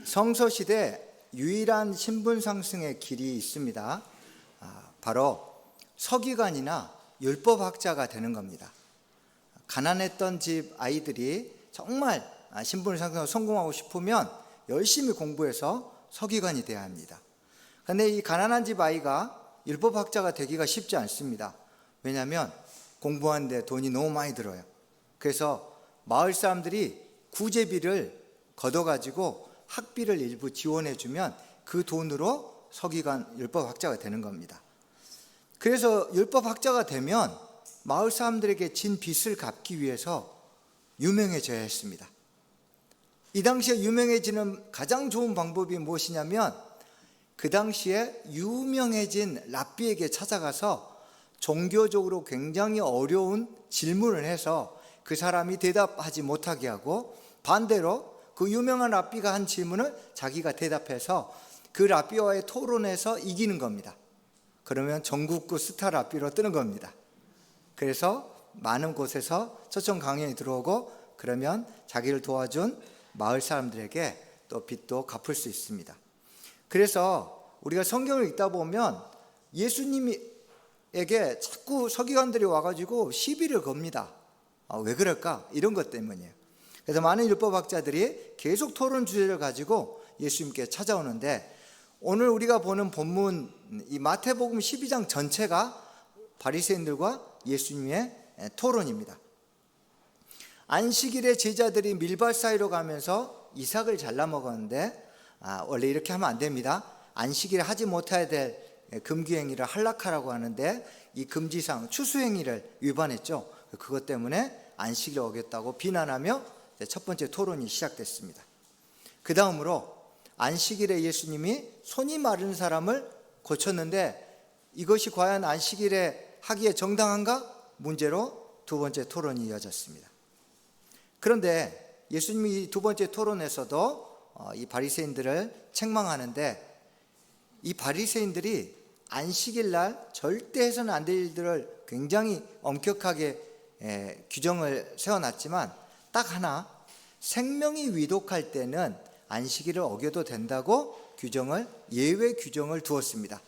성서시대 유일한 신분 상승의 길이 있습니다. 바로 서기관이나 율법학자가 되는 겁니다. 가난했던 집 아이들이 정말 신분 상승을 성공하고 싶으면 열심히 공부해서 서기관이 돼야 합니다. 그런데 이 가난한 집 아이가 율법학자가 되기가 쉽지 않습니다. 왜냐하면 공부하는데 돈이 너무 많이 들어요. 그래서 마을 사람들이 구제비를 걷어가지고 학비를 일부 지원해주면 그 돈으로 서기관 율법학자가 되는 겁니다. 그래서 율법학자가 되면 마을 사람들에게 진 빚을 갚기 위해서 유명해져야 했습니다. 이 당시에 유명해지는 가장 좋은 방법이 무엇이냐면 그 당시에 유명해진 랍비에게 찾아가서 종교적으로 굉장히 어려운 질문을 해서 그 사람이 대답하지 못하게 하고, 반대로 그 유명한 랍비가 한 질문을 자기가 대답해서 그 랍비와의 토론에서 이기는 겁니다. 그러면 전국구 스타 랍비로 뜨는 겁니다. 그래서 많은 곳에서 초청 강연이 들어오고, 그러면 자기를 도와준 마을 사람들에게 또 빚도 갚을 수 있습니다. 그래서 우리가 성경을 읽다 보면 예수님에게 자꾸 서기관들이 와가지고 시비를 겁니다. 왜 그럴까? 이런 것 때문이에요. 그래서 많은 율법학자들이 계속 토론 주제를 가지고 예수님께 찾아오는데, 오늘 우리가 보는 본문 이 마태복음 12장 전체가 바리새인들과 예수님의 토론입니다. 안식일에 제자들이 밀밭 사이로 가면서 이삭을 잘라 먹었는데 원래 이렇게 하면 안 됩니다. 안식일에 하지 못해야 될 금기행위를 할락하라고 하는데 이 금지사항 추수행위를 위반했죠. 그것 때문에 안식일을 어겼다고 비난하며 첫 번째 토론이 시작됐습니다. 그 다음으로 안식일에 예수님이 손이 마른 사람을 고쳤는데 이것이 과연 안식일에 하기에 정당한가? 문제로 두 번째 토론이 이어졌습니다. 그런데 예수님이 이 두 번째 토론에서도 이 바리새인들을 책망하는데, 이 바리새인들이 안식일 날 절대 해서는 안 될 일들을 굉장히 엄격하게 규정을 세워놨지만 딱 하나, 생명이 위독할 때는 안식일을 어겨도 된다고 예외 규정을 두었습니다.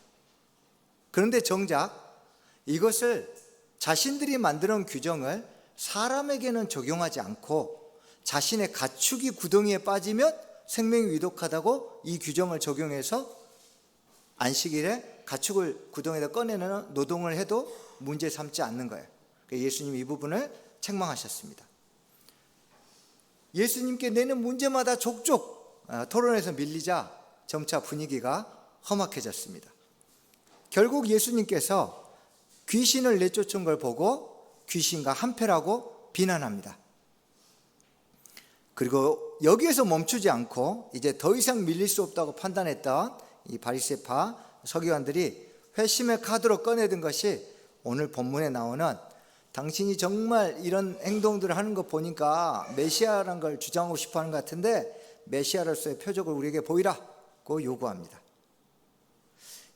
그런데 정작 이것을 자신들이 만드는 규정을 사람에게는 적용하지 않고 자신의 가축이 구덩이에 빠지면 생명이 위독하다고 이 규정을 적용해서 안식일에 가축을 구덩이에다 꺼내는 노동을 해도 문제 삼지 않는 거예요. 예수님이 이 부분을 책망하셨습니다. 예수님께 내는 문제마다 족족 토론에서 밀리자 점차 분위기가 험악해졌습니다. 결국 예수님께서 귀신을 내쫓은 걸 보고 귀신과 한패라고 비난합니다. 그리고 여기에서 멈추지 않고 이제 더 이상 밀릴 수 없다고 판단했던 이 바리새파 서기관들이 회심의 카드로 꺼내든 것이 오늘 본문에 나오는, 당신이 정말 이런 행동들을 하는 거 보니까 메시아라는 걸 주장하고 싶어 하는 것 같은데 메시아로서의 표적을 우리에게 보이라고 요구합니다.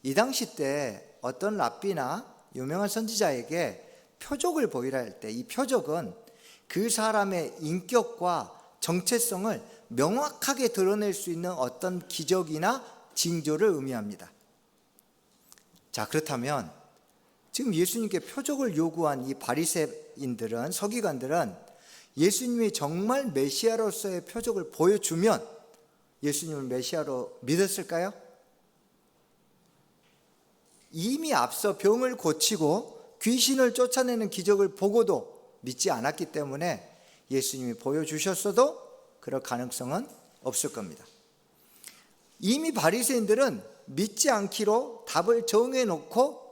이 당시 때 어떤 랍비나 유명한 선지자에게 표적을 보이라 할 때 이 표적은 그 사람의 인격과 정체성을 명확하게 드러낼 수 있는 어떤 기적이나 징조를 의미합니다. 자, 그렇다면 지금 예수님께 표적을 요구한 이 바리새인들은, 서기관들은 예수님이 정말 메시아로서의 표적을 보여주면 예수님을 메시아로 믿었을까요? 이미 앞서 병을 고치고 귀신을 쫓아내는 기적을 보고도 믿지 않았기 때문에 예수님이 보여주셨어도 그럴 가능성은 없을 겁니다. 이미 바리새인들은 믿지 않기로 답을 정해놓고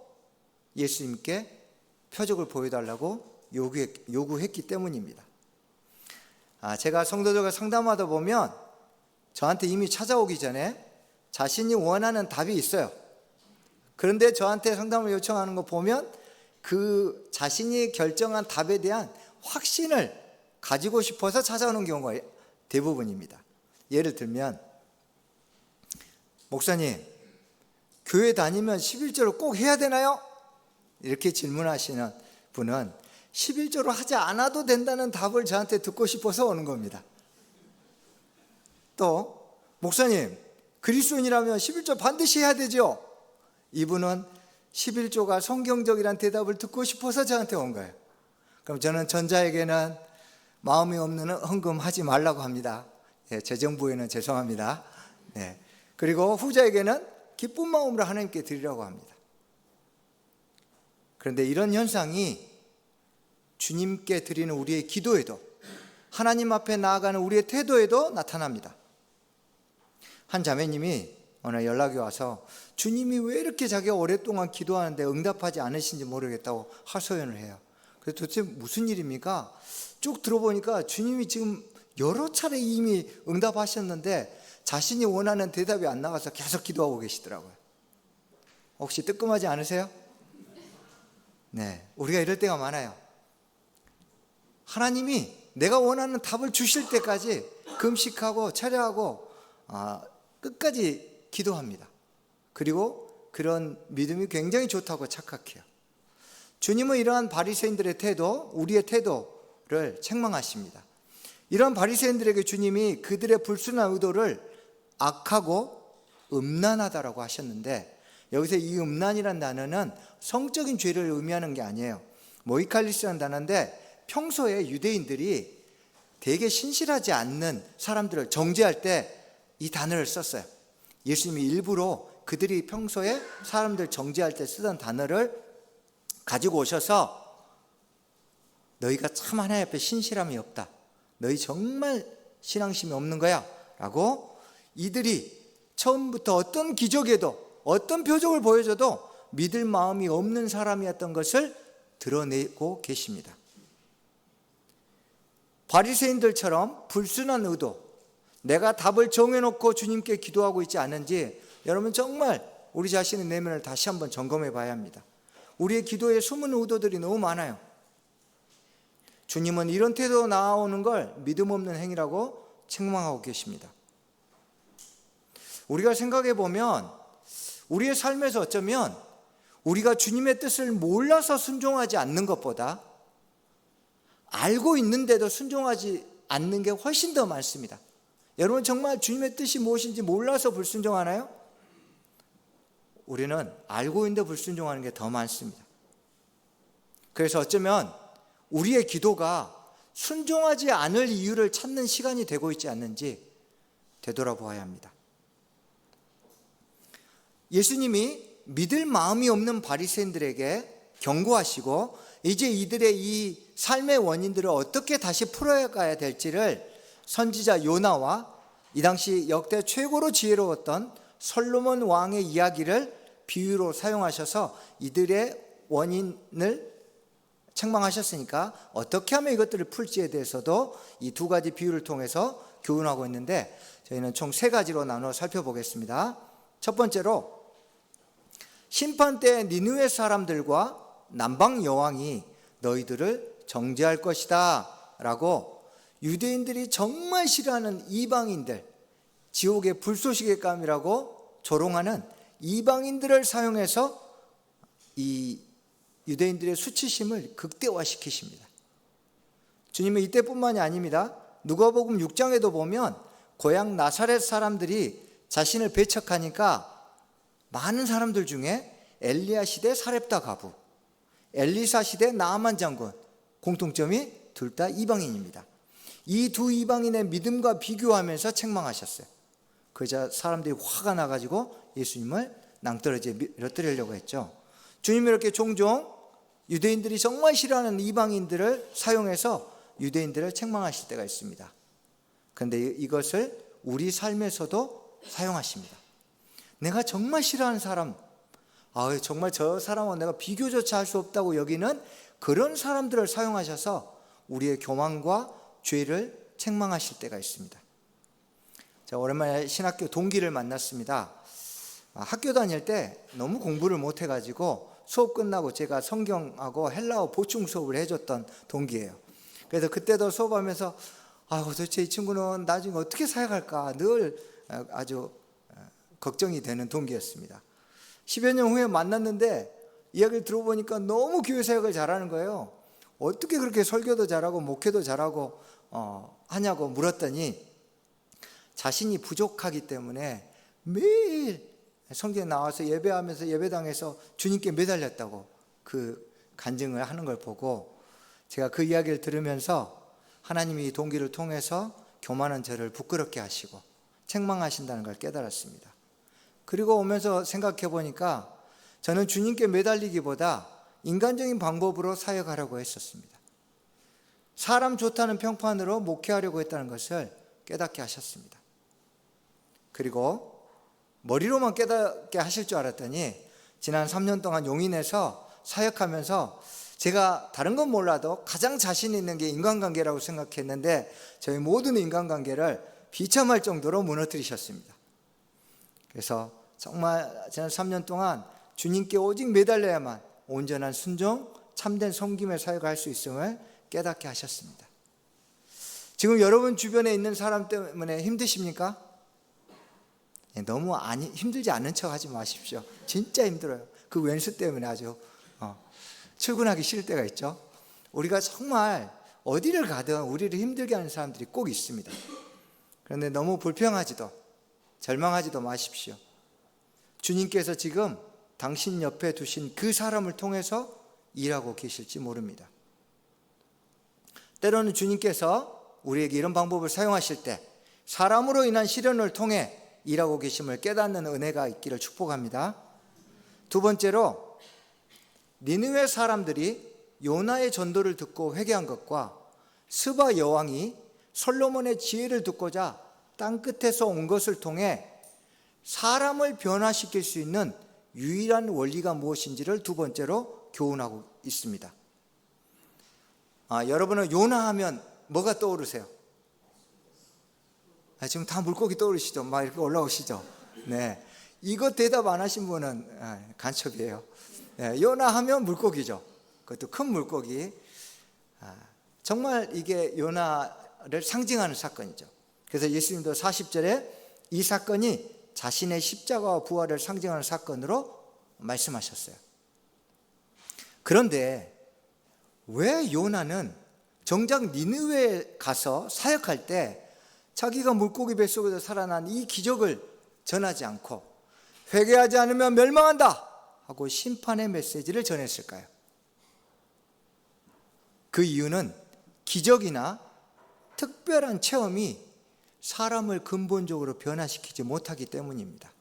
예수님께 표적을 보여달라고 요구했기 때문입니다. 제가 성도들과 상담하다 보면 저한테 이미 찾아오기 전에 자신이 원하는 답이 있어요. 그런데 저한테 상담을 요청하는 거 보면 그 자신이 결정한 답에 대한 확신을 가지고 싶어서 찾아오는 경우가 대부분입니다. 예를 들면, 목사님, 교회 다니면 11조를 꼭 해야 되나요? 이렇게 질문하시는 분은 11조로 하지 않아도 된다는 답을 저한테 듣고 싶어서 오는 겁니다. 또 목사님, 그리스도인이라면 11조 반드시 해야 되죠? 이분은 11조가 성경적이란 대답을 듣고 싶어서 저한테 온 거예요. 그럼 저는 전자에게는 마음이 없는 헌금 하지 말라고 합니다. 재정부에는 죄송합니다. 그리고 후자에게는 기쁜 마음으로 하나님께 드리라고 합니다. 그런데 이런 현상이 주님께 드리는 우리의 기도에도, 하나님 앞에 나아가는 우리의 태도에도 나타납니다. 한 자매님이 오늘 연락이 와서 주님이 왜 이렇게 자기가 오랫동안 기도하는데 응답하지 않으신지 모르겠다고 하소연을 해요. 그래서 도대체 무슨 일입니까? 쭉 들어보니까 주님이 지금 여러 차례 이미 응답하셨는데 자신이 원하는 대답이 안 나와서 계속 기도하고 계시더라고요. 혹시 뜨끔하지 않으세요? 우리가 이럴 때가 많아요. 하나님이 내가 원하는 답을 주실 때까지 금식하고 철야하고 끝까지 기도합니다. 그리고 그런 믿음이 굉장히 좋다고 착각해요. 주님은 이러한 바리새인들의 태도, 우리의 태도를 책망하십니다. 이런 바리새인들에게 주님이 그들의 불순한 의도를 악하고 음란하다라고 하셨는데, 여기서 이 음란이라는 단어는 성적인 죄를 의미하는 게 아니에요. 모이칼리스라는 단어인데, 평소에 유대인들이 되게 신실하지 않는 사람들을 정죄할 때 이 단어를 썼어요. 예수님이 일부러 그들이 평소에 사람들 정죄할 때 쓰던 단어를 가지고 오셔서 너희가 참 하나님 앞에 신실함이 없다, 너희 정말 신앙심이 없는 거야 라고, 이들이 처음부터 어떤 기적에도 어떤 표적을 보여줘도 믿을 마음이 없는 사람이었던 것을 드러내고 계십니다. 바리새인들처럼 불순한 의도, 내가 답을 정해놓고 주님께 기도하고 있지 않은지 여러분 정말 우리 자신의 내면을 다시 한번 점검해 봐야 합니다. 우리의 기도에 숨은 의도들이 너무 많아요. 주님은 이런 태도로 나아오는 걸 믿음 없는 행위라고 책망하고 계십니다. 우리가 생각해 보면 우리의 삶에서 어쩌면 우리가 주님의 뜻을 몰라서 순종하지 않는 것보다 알고 있는데도 순종하지 않는 게 훨씬 더 많습니다. 여러분 정말 주님의 뜻이 무엇인지 몰라서 불순종하나요? 우리는 알고 있는데 불순종하는 게 더 많습니다. 그래서 어쩌면 우리의 기도가 순종하지 않을 이유를 찾는 시간이 되고 있지 않는지 되돌아보아야 합니다. 예수님이 믿을 마음이 없는 바리새인들에게 경고하시고 이제 이들의 이 삶의 원인들을 어떻게 다시 풀어가야 될지를 선지자 요나와 이 당시 역대 최고로 지혜로웠던 솔로몬 왕의 이야기를 비유로 사용하셔서 이들의 원인을 책망하셨으니까 어떻게 하면 이것들을 풀지에 대해서도 이 두 가지 비유를 통해서 교훈하고 있는데, 저희는 총 세 가지로 나눠 살펴보겠습니다. 첫 번째로, 심판 때 니느웨 사람들과 남방 여왕이 너희들을 정죄할 것이다 라고 유대인들이 정말 싫어하는 이방인들, 지옥의 불쏘시개 감이라고 조롱하는 이방인들을 사용해서 이 유대인들의 수치심을 극대화시키십니다. 주님은 이때뿐만이 아닙니다. 누가복음 6장에도 보면 고향 나사렛 사람들이 자신을 배척하니까 많은 사람들 중에 엘리야 시대 사렙다 과부, 엘리사 시대 나아만 장군, 공통점이 둘 다 이방인입니다. 이 두 이방인의 믿음과 비교하면서 책망하셨어요. 그러자 사람들이 화가 나가지고 예수님을 낭떠러지에 밀어뜨리려고 했죠. 주님이 이렇게 종종 유대인들이 정말 싫어하는 이방인들을 사용해서 유대인들을 책망하실 때가 있습니다. 그런데 이것을 우리 삶에서도 사용하십니다. 내가 정말 싫어하는 사람, 정말 저 사람은 내가 비교조차 할 수 없다고 여기는 그런 사람들을 사용하셔서 우리의 교만과 죄를 책망하실 때가 있습니다. 제가 오랜만에 신학교 동기를 만났습니다. 학교 다닐 때 너무 공부를 못해가지고 수업 끝나고 제가 성경하고 헬라어 보충 수업을 해줬던 동기예요. 그래서 그때도 수업하면서 도대체 이 친구는 나중에 어떻게 사역할까 늘 아주 걱정이 되는 동기였습니다. 10여 년 후에 만났는데 이야기를 들어보니까 너무 교회 사역을 잘하는 거예요. 어떻게 그렇게 설교도 잘하고 목회도 잘하고 하냐고 물었더니 자신이 부족하기 때문에 매일 성경에 나와서 예배하면서 예배당에서 주님께 매달렸다고 그 간증을 하는 걸 보고 제가 그 이야기를 들으면서 하나님이 이 동기를 통해서 교만한 저를 부끄럽게 하시고 책망하신다는 걸 깨달았습니다. 그리고 오면서 생각해 보니까 저는 주님께 매달리기보다 인간적인 방법으로 사역하려고 했었습니다. 사람 좋다는 평판으로 목회하려고 했다는 것을 깨닫게 하셨습니다. 그리고 머리로만 깨닫게 하실 줄 알았더니 지난 3년 동안 용인에서 사역하면서 제가 다른 건 몰라도 가장 자신 있는 게 인간관계라고 생각했는데 저희 모든 인간관계를 비참할 정도로 무너뜨리셨습니다. 그래서 정말 지난 3년 동안 주님께 오직 매달려야만 온전한 순종, 참된 섬김의 사역을 할 수 있음을 깨닫게 하셨습니다. 지금 여러분 주변에 있는 사람 때문에 힘드십니까? 너무 힘들지 않은 척 하지 마십시오. 진짜 힘들어요. 그 왼수 때문에 아주 출근하기 싫을 때가 있죠. 우리가 정말 어디를 가든 우리를 힘들게 하는 사람들이 꼭 있습니다. 그런데 너무 불평하지도 절망하지도 마십시오. 주님께서 지금 당신 옆에 두신 그 사람을 통해서 일하고 계실지 모릅니다. 때로는 주님께서 우리에게 이런 방법을 사용하실 때 사람으로 인한 시련을 통해 일하고 계심을 깨닫는 은혜가 있기를 축복합니다. 두 번째로 니느웨 사람들이 요나의 전도를 듣고 회개한 것과 스바 여왕이 솔로몬의 지혜를 듣고자 땅끝에서 온 것을 통해 사람을 변화시킬 수 있는 유일한 원리가 무엇인지를 두 번째로 교훈하고 있습니다. 여러분은 요나 하면 뭐가 떠오르세요? 지금 다 물고기 떠오르시죠? 막 이렇게 올라오시죠? 네. 이거 대답 안 하신 분은 간첩이에요. 네, 요나 하면 물고기죠. 그것도 큰 물고기. 정말 이게 요나를 상징하는 사건이죠. 그래서 예수님도 40절에 이 사건이 자신의 십자가와 부활을 상징하는 사건으로 말씀하셨어요. 그런데 왜 요나는 정작 니느웨에 가서 사역할 때 자기가 물고기 뱃속에서 살아난 이 기적을 전하지 않고 회개하지 않으면 멸망한다 하고 심판의 메시지를 전했을까요? 그 이유는 기적이나 특별한 체험이 사람을 근본적으로 변화시키지 못하기 때문입니다.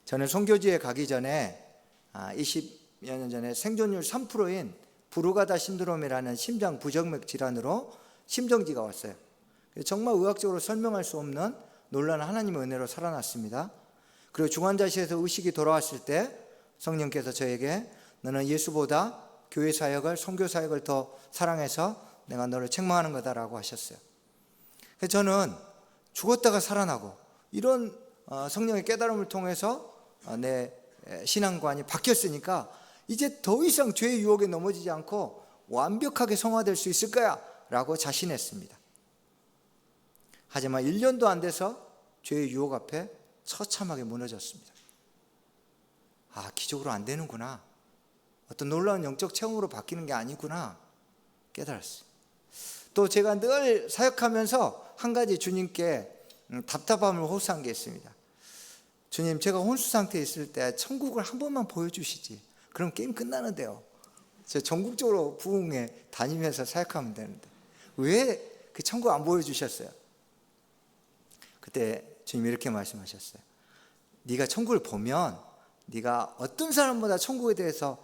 저는 선교지에 가기 전에 20여 년 전에 생존율 3%인 브루가다 신드롬이라는 심장 부정맥 질환으로 심정지가 왔어요. 정말 의학적으로 설명할 수 없는 놀라운 하나님의 은혜로 살아났습니다. 그리고 중환자실에서 의식이 돌아왔을 때 성령께서 저에게 너는 예수보다 교회 사역을, 선교 사역을 더 사랑해서 내가 너를 책망하는 거다라고 하셨어요. 그래서 저는 죽었다가 살아나고 이런 성령의 깨달음을 통해서 내 신앙관이 바뀌었으니까 이제 더 이상 죄의 유혹에 넘어지지 않고 완벽하게 성화될 수 있을 거야 라고 자신했습니다. 하지만 1년도 안 돼서 죄의 유혹 앞에 처참하게 무너졌습니다. 기적으로 안 되는구나. 어떤 놀라운 영적 체험으로 바뀌는 게 아니구나 깨달았어요. 또 제가 늘 사역하면서 한 가지 주님께 답답함을 호소한 게 있습니다. 주님, 제가 혼수 상태에 있을 때 천국을 한 번만 보여주시지. 그럼 게임 끝나는데요. 제가 전국적으로 부흥회 다니면서 사역하면 되는데 왜 그 천국 안 보여주셨어요? 그때 주님이 이렇게 말씀하셨어요. 네가 천국을 보면 네가 어떤 사람보다 천국에 대해서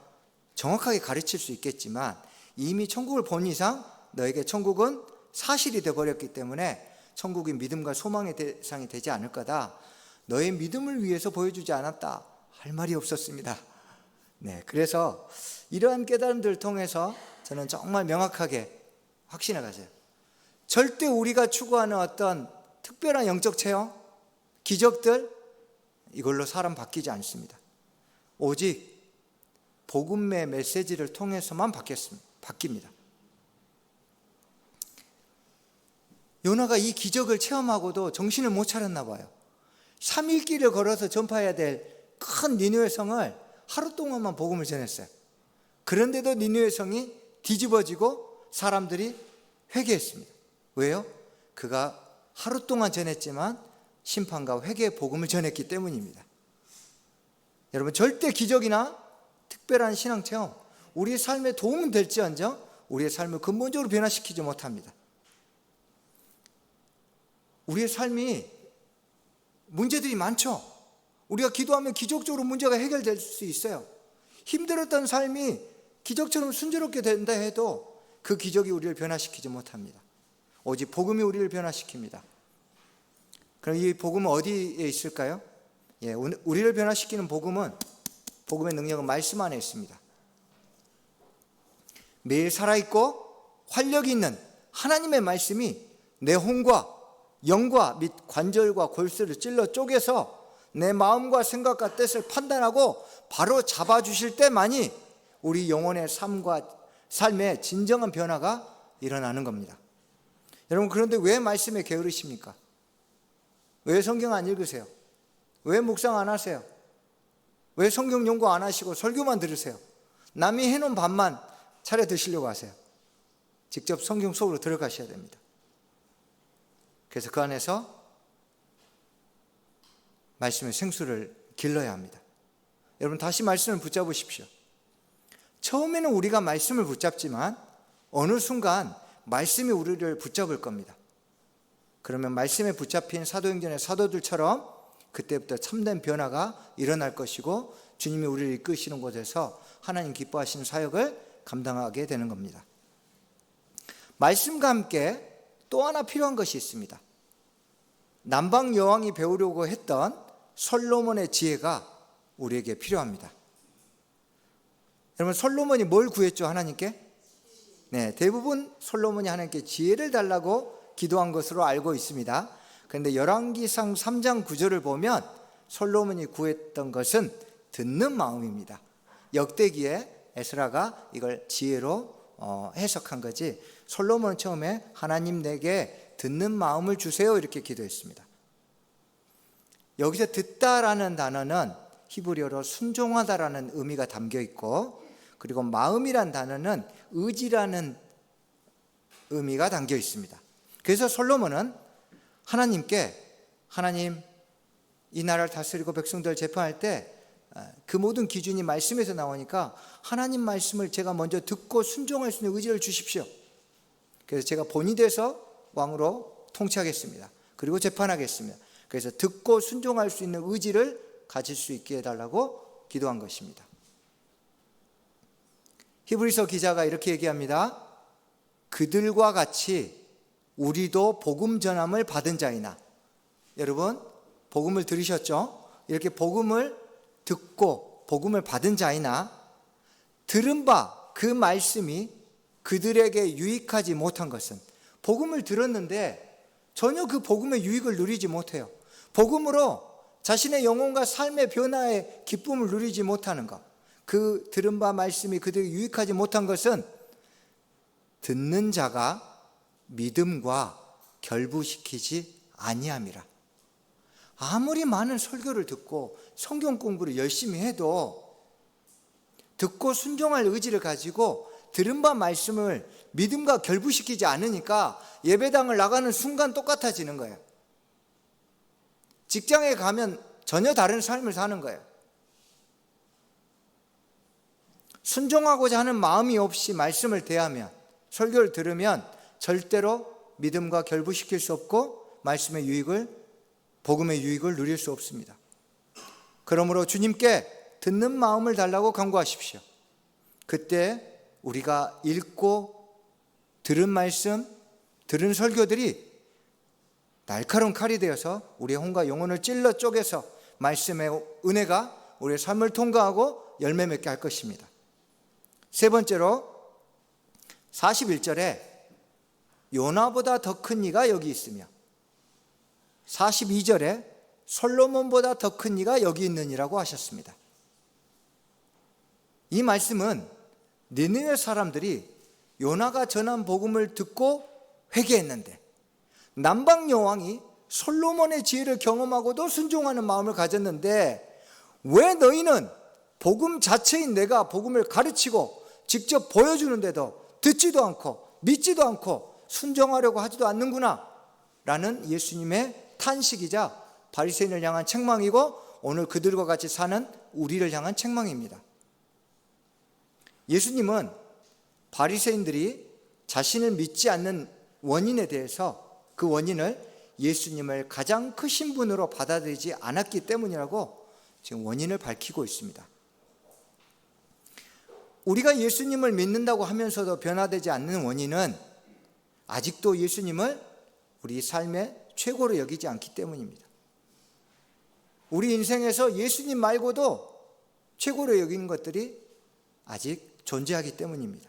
정확하게 가르칠 수 있겠지만 이미 천국을 본 이상 너에게 천국은 사실이 되어버렸기 때문에 천국이 믿음과 소망의 대상이 되지 않을 거다. 너의 믿음을 위해서 보여주지 않았다 할 말이 없었습니다. 네, 그래서 이러한 깨달음들을 통해서 저는 정말 명확하게 확신해 가세요. 절대 우리가 추구하는 어떤 특별한 영적 체험, 기적들 이걸로 사람 바뀌지 않습니다. 오직 복음의 메시지를 통해서만 바뀝니다. 요나가 이 기적을 체험하고도 정신을 못 차렸나 봐요. 3일 길을 걸어서 전파해야 될 큰 니느웨 성을 하루 동안만 복음을 전했어요. 그런데도 니느웨 성이 뒤집어지고 사람들이 회개했습니다. 왜요? 그가 하루 동안 전했지만 심판과 회개의 복음을 전했기 때문입니다. 여러분, 절대 기적이나 특별한 신앙 체험, 우리의 삶에 도움은 될지언정 우리의 삶을 근본적으로 변화시키지 못합니다. 우리의 삶이 문제들이 많죠. 우리가 기도하면 기적적으로 문제가 해결될 수 있어요. 힘들었던 삶이 기적처럼 순조롭게 된다 해도 그 기적이 우리를 변화시키지 못합니다. 오직 복음이 우리를 변화시킵니다. 그럼 이 복음은 어디에 있을까요? 우리를 변화시키는 복음의 능력은 말씀 안에 있습니다. 매일 살아있고 활력이 있는 하나님의 말씀이 내 혼과 영과 및 관절과 골수를 찔러 쪼개서 내 마음과 생각과 뜻을 판단하고 바로 잡아주실 때만이 우리 영혼의 삶의 진정한 변화가 일어나는 겁니다. 여러분, 그런데 왜 말씀에 게으르십니까? 왜 성경 안 읽으세요? 왜 묵상 안 하세요? 왜 성경 연구 안 하시고 설교만 들으세요? 남이 해놓은 밥만 차려 드시려고 하세요? 직접 성경 속으로 들어가셔야 됩니다. 그래서 그 안에서 말씀의 생수를 길러야 합니다. 여러분, 다시 말씀을 붙잡으십시오. 처음에는 우리가 말씀을 붙잡지만 어느 순간 말씀이 우리를 붙잡을 겁니다. 그러면 말씀에 붙잡힌 사도행전의 사도들처럼 그때부터 참된 변화가 일어날 것이고 주님이 우리를 이끄시는 곳에서 하나님 기뻐하시는 사역을 감당하게 되는 겁니다. 말씀과 함께 또 하나 필요한 것이 있습니다. 남방 여왕이 배우려고 했던 솔로몬의 지혜가 우리에게 필요합니다. 여러분, 솔로몬이 뭘 구했죠, 하나님께? 대부분 솔로몬이 하나님께 지혜를 달라고 기도한 것으로 알고 있습니다. 그런데 열왕기상 3장 9절을 보면 솔로몬이 구했던 것은 듣는 마음입니다. 역대기에 에스라가 이걸 지혜로 해석한 거지, 솔로몬은 처음에 하나님 내게 듣는 마음을 주세요 이렇게 기도했습니다. 여기서 듣다라는 단어는 히브리어로 순종하다라는 의미가 담겨 있고, 그리고 마음이란 단어는 의지라는 의미가 담겨 있습니다. 그래서 솔로몬은 하나님께, 하나님 이 나라를 다스리고 백성들을 재판할 때 그 모든 기준이 말씀에서 나오니까 하나님 말씀을 제가 먼저 듣고 순종할 수 있는 의지를 주십시오. 그래서 제가 본이 돼서 왕으로 통치하겠습니다. 그리고 재판하겠습니다. 그래서 듣고 순종할 수 있는 의지를 가질 수 있게 해달라고 기도한 것입니다. 히브리서 기자가 이렇게 얘기합니다. 그들과 같이 우리도 복음 전함을 받은 자이나. 여러분, 복음을 들으셨죠? 이렇게 복음을 듣고 복음을 받은 자이나 들은 바 그 말씀이 그들에게 유익하지 못한 것은, 복음을 들었는데 전혀 그 복음의 유익을 누리지 못해요. 복음으로 자신의 영혼과 삶의 변화의 기쁨을 누리지 못하는 것, 그 들은 바 말씀이 그들에게 유익하지 못한 것은 듣는 자가 믿음과 결부시키지 아니함이라. 아무리 많은 설교를 듣고 성경 공부를 열심히 해도 듣고 순종할 의지를 가지고 들은 바 말씀을 믿음과 결부시키지 않으니까 예배당을 나가는 순간 똑같아지는 거예요. 직장에 가면 전혀 다른 삶을 사는 거예요. 순종하고자 하는 마음이 없이 말씀을 대하면, 설교를 들으면 절대로 믿음과 결부시킬 수 없고 말씀의 유익을, 복음의 유익을 누릴 수 없습니다. 그러므로 주님께 듣는 마음을 달라고 간구하십시오. 그때 우리가 읽고 들은 말씀, 들은 설교들이 날카로운 칼이 되어서 우리의 혼과 영혼을 찔러 쪼개서 말씀의 은혜가 우리의 삶을 통과하고 열매 맺게 할 것입니다. 세 번째로 41절에 요나보다 더 큰 이가 여기 있으며, 42절에 솔로몬보다 더 큰 이가 여기 있느니라고 하셨습니다. 이 말씀은 니느웨 사람들이 요나가 전한 복음을 듣고 회개했는데 남방 여왕이 솔로몬의 지혜를 경험하고도 순종하는 마음을 가졌는데, 왜 너희는 복음 자체인 내가 복음을 가르치고 직접 보여주는데도 듣지도 않고 믿지도 않고 순종하려고 하지도 않는구나. 라는 예수님의 탄식이자 바리새인을 향한 책망이고 오늘 그들과 같이 사는 우리를 향한 책망입니다. 예수님은 바리새인들이 자신을 믿지 않는 원인에 대해서 그 원인을 예수님을 가장 크신 분으로 받아들이지 않았기 때문이라고 지금 원인을 밝히고 있습니다. 우리가 예수님을 믿는다고 하면서도 변화되지 않는 원인은 아직도 예수님을 우리 삶의 최고로 여기지 않기 때문입니다. 우리 인생에서 예수님 말고도 최고로 여기는 것들이 아직 존재하기 때문입니다.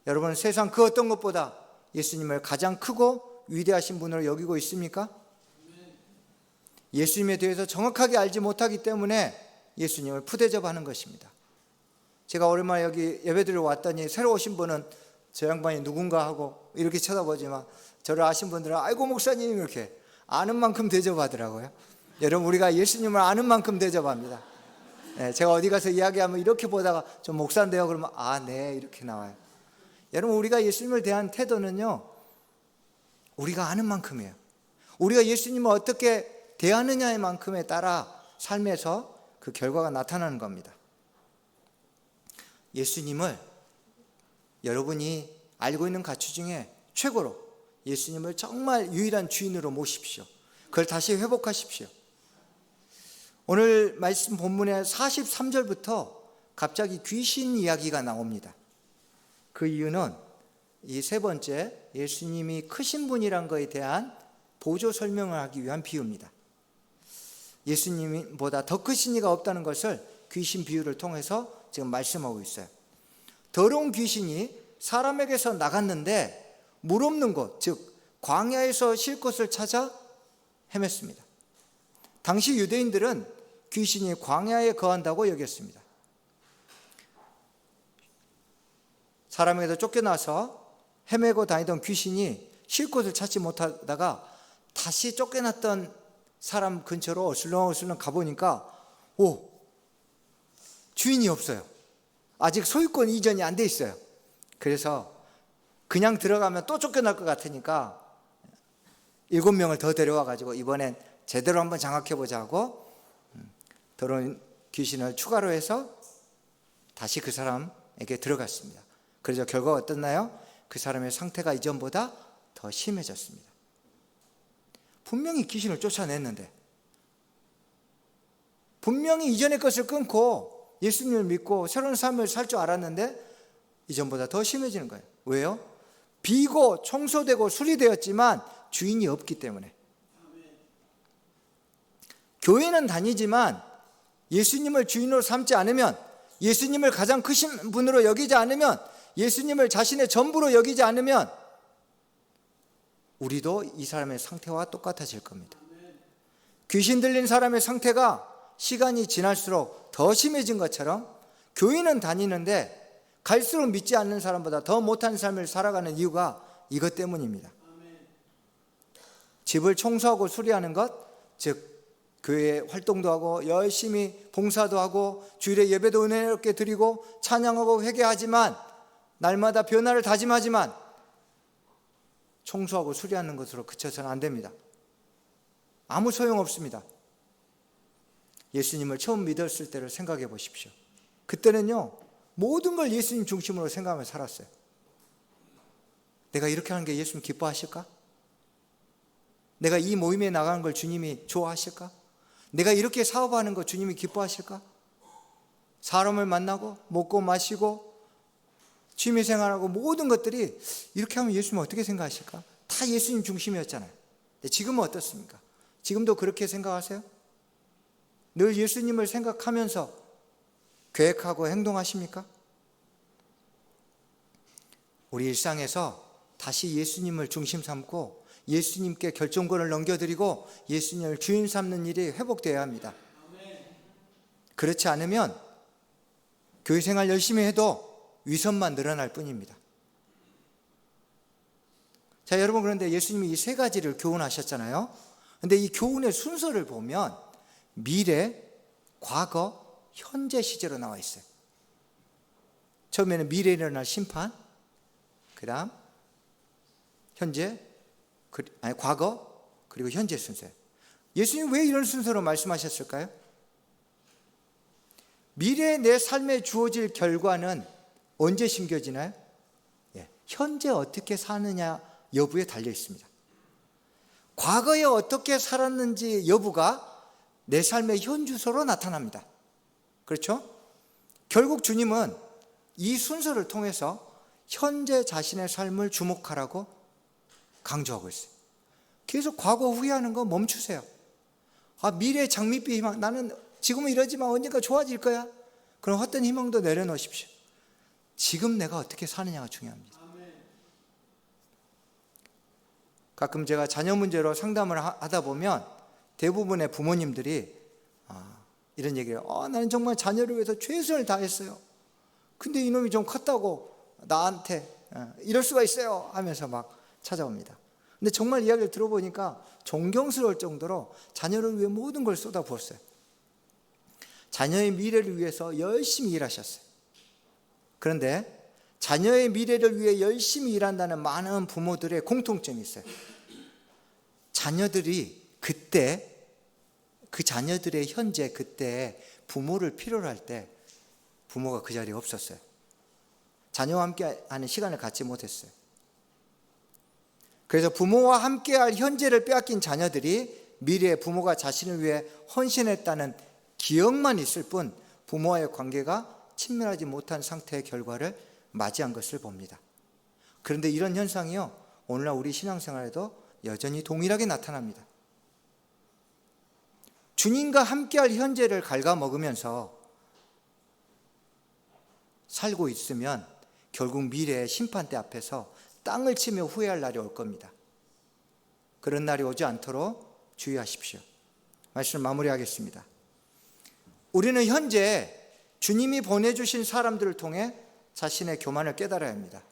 여러분, 세상 그 어떤 것보다 예수님을 가장 크고 위대하신 분으로 여기고 있습니까? 예수님에 대해서 정확하게 알지 못하기 때문에 예수님을 푸대접하는 것입니다. 제가 오랜만에 여기 예배드리러 왔더니 새로 오신 분은 저 양반이 누군가 하고 이렇게 쳐다보지만 저를 아신 분들은 아이고 목사님 이렇게 아는 만큼 대접하더라고요. 여러분, 우리가 예수님을 아는 만큼 대접합니다. 제가 어디 가서 이야기하면 이렇게 보다가 좀 목사인데요 그러면 아, 네 이렇게 나와요. 여러분, 우리가 예수님을 대한 태도는요 우리가 아는 만큼이에요. 우리가 예수님을 어떻게 대하느냐의 만큼에 따라 삶에서 그 결과가 나타나는 겁니다. 예수님을 여러분이 알고 있는 가치 중에 최고로 예수님을 정말 유일한 주인으로 모십시오. 그걸 다시 회복하십시오. 오늘 말씀 본문의 43절부터 갑자기 귀신 이야기가 나옵니다. 그 이유는 이 세 번째 예수님이 크신 분이란 것에 대한 보조 설명을 하기 위한 비유입니다. 예수님보다 더 크신 이가 없다는 것을 귀신 비유를 통해서 지금 말씀하고 있어요. 더러운 귀신이 사람에게서 나갔는데 물 없는 곳, 즉 광야에서 쉴 곳을 찾아 헤맸습니다. 당시 유대인들은 귀신이 광야에 거한다고 여겼습니다. 사람에게서 쫓겨나서 헤매고 다니던 귀신이 쉴 곳을 찾지 못하다가 다시 쫓겨났던 사람 근처로 어슬렁어슬렁 가보니까 주인이 없어요. 아직 소유권 이전이 안 돼 있어요. 그래서 그냥 들어가면 또 쫓겨날 것 같으니까 7명을 더 데려와 가지고 이번엔 제대로 한번 장악해보자 하고 더러운 귀신을 추가로 해서 다시 그 사람에게 들어갔습니다. 그래서 결과가 어땠나요? 그 사람의 상태가 이전보다 더 심해졌습니다. 분명히 귀신을 쫓아냈는데, 분명히 이전의 것을 끊고 예수님을 믿고 새로운 삶을 살 줄 알았는데 이전보다 더 심해지는 거예요. 왜요? 비고 청소되고 수리되었지만 주인이 없기 때문에. 교회는 다니지만 예수님을 주인으로 삼지 않으면, 예수님을 가장 크신 분으로 여기지 않으면, 예수님을 자신의 전부로 여기지 않으면 우리도 이 사람의 상태와 똑같아질 겁니다. 귀신 들린 사람의 상태가 시간이 지날수록 더 심해진 것처럼 교회는 다니는데 갈수록 믿지 않는 사람보다 더 못한 삶을 살아가는 이유가 이것 때문입니다. 집을 청소하고 수리하는 것, 즉 교회 활동도 하고 열심히 봉사도 하고 주일에 예배도 은혜롭게 드리고 찬양하고 회개하지만 날마다 변화를 다짐하지만 청소하고 수리하는 것으로 그쳐서는 안 됩니다. 아무 소용없습니다. 예수님을 처음 믿었을 때를 생각해 보십시오. 그때는요 모든 걸 예수님 중심으로 생각하며 살았어요. 내가 이렇게 하는 게 예수님 기뻐하실까? 내가 이 모임에 나가는 걸 주님이 좋아하실까? 내가 이렇게 사업하는 거 주님이 기뻐하실까? 사람을 만나고 먹고 마시고 취미생활하고 모든 것들이 이렇게 하면 예수님 어떻게 생각하실까? 다 예수님 중심이었잖아요. 근데 지금은 어떻습니까? 지금도 그렇게 생각하세요? 늘 예수님을 생각하면서 계획하고 행동하십니까? 우리 일상에서 다시 예수님을 중심 삼고 예수님께 결정권을 넘겨드리고 예수님을 주인 삼는 일이 회복되어야 합니다. 그렇지 않으면 교회 생활 열심히 해도 위선만 늘어날 뿐입니다. 자, 여러분, 그런데 예수님이 이 세 가지를 교훈하셨잖아요. 그런데 이 교훈의 순서를 보면 미래, 과거, 현재 시제로 나와 있어요. 처음에는 미래에 일어날 심판, 그 다음 현재, 과거 그리고 현재 순서예요. 예수님 왜 이런 순서로 말씀하셨을까요? 미래의 내 삶에 주어질 결과는 언제 심겨지나요? 현재 어떻게 사느냐 여부에 달려 있습니다. 과거에 어떻게 살았는지 여부가 내 삶의 현주소로 나타납니다. 그렇죠? 결국 주님은 이 순서를 통해서 현재 자신의 삶을 주목하라고 강조하고 있어요. 계속 과거 후회하는 거 멈추세요. 미래의 장밋빛 희망, 나는 지금은 이러지만 언젠가 좋아질 거야. 그럼 헛된 희망도 내려놓으십시오. 지금 내가 어떻게 사느냐가 중요합니다. 가끔 제가 자녀 문제로 상담을 하다 보면 대부분의 부모님들이 이런 얘기를 해요. 나는 정말 자녀를 위해서 최선을 다했어요. 근데 이놈이 좀 컸다고 나한테 이럴 수가 있어요 하면서 막 찾아옵니다. 근데 정말 이야기를 들어보니까 존경스러울 정도로 자녀를 위해 모든 걸 쏟아부었어요. 자녀의 미래를 위해서 열심히 일하셨어요. 그런데 자녀의 미래를 위해 열심히 일한다는 많은 부모들의 공통점이 있어요. 자녀들이 그때, 그 자녀들의 현재 그때 부모를 필요로 할 때 부모가 그 자리에 없었어요. 자녀와 함께 하는 시간을 갖지 못했어요. 그래서 부모와 함께할 현재를 빼앗긴 자녀들이 미래에 부모가 자신을 위해 헌신했다는 기억만 있을 뿐 부모와의 관계가 친밀하지 못한 상태의 결과를 맞이한 것을 봅니다. 그런데 이런 현상이요, 오늘날 우리 신앙생활에도 여전히 동일하게 나타납니다. 주님과 함께할 현재를 갉아먹으면서 살고 있으면 결국 미래의 심판대 앞에서 땅을 치며 후회할 날이 올 겁니다. 그런 날이 오지 않도록 주의하십시오. 말씀을 마무리하겠습니다. 우리는 현재 주님이 보내주신 사람들을 통해 자신의 교만을 깨달아야 합니다.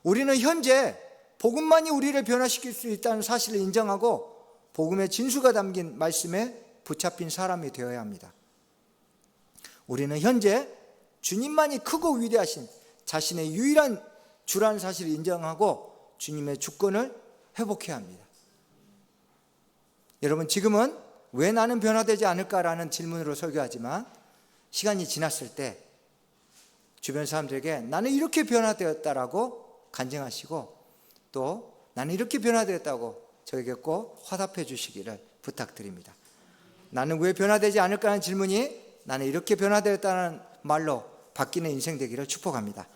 우리는 현재 복음만이 우리를 변화시킬 수 있다는 사실을 인정하고 복음의 진수가 담긴 말씀에 붙잡힌 사람이 되어야 합니다. 우리는 현재 주님만이 크고 위대하신 자신의 유일한 주라는 사실을 인정하고 주님의 주권을 회복해야 합니다. 여러분, 지금은 왜 나는 변화되지 않을까라는 질문으로 설교하지만 시간이 지났을 때 주변 사람들에게 나는 이렇게 변화되었다라고 간증하시고 또 나는 이렇게 변화되었다고 저에게 꼭 화답해 주시기를 부탁드립니다. 나는 왜 변화되지 않을까 하는 질문이 나는 이렇게 변화되었다는 말로 바뀌는 인생 되기를 축복합니다.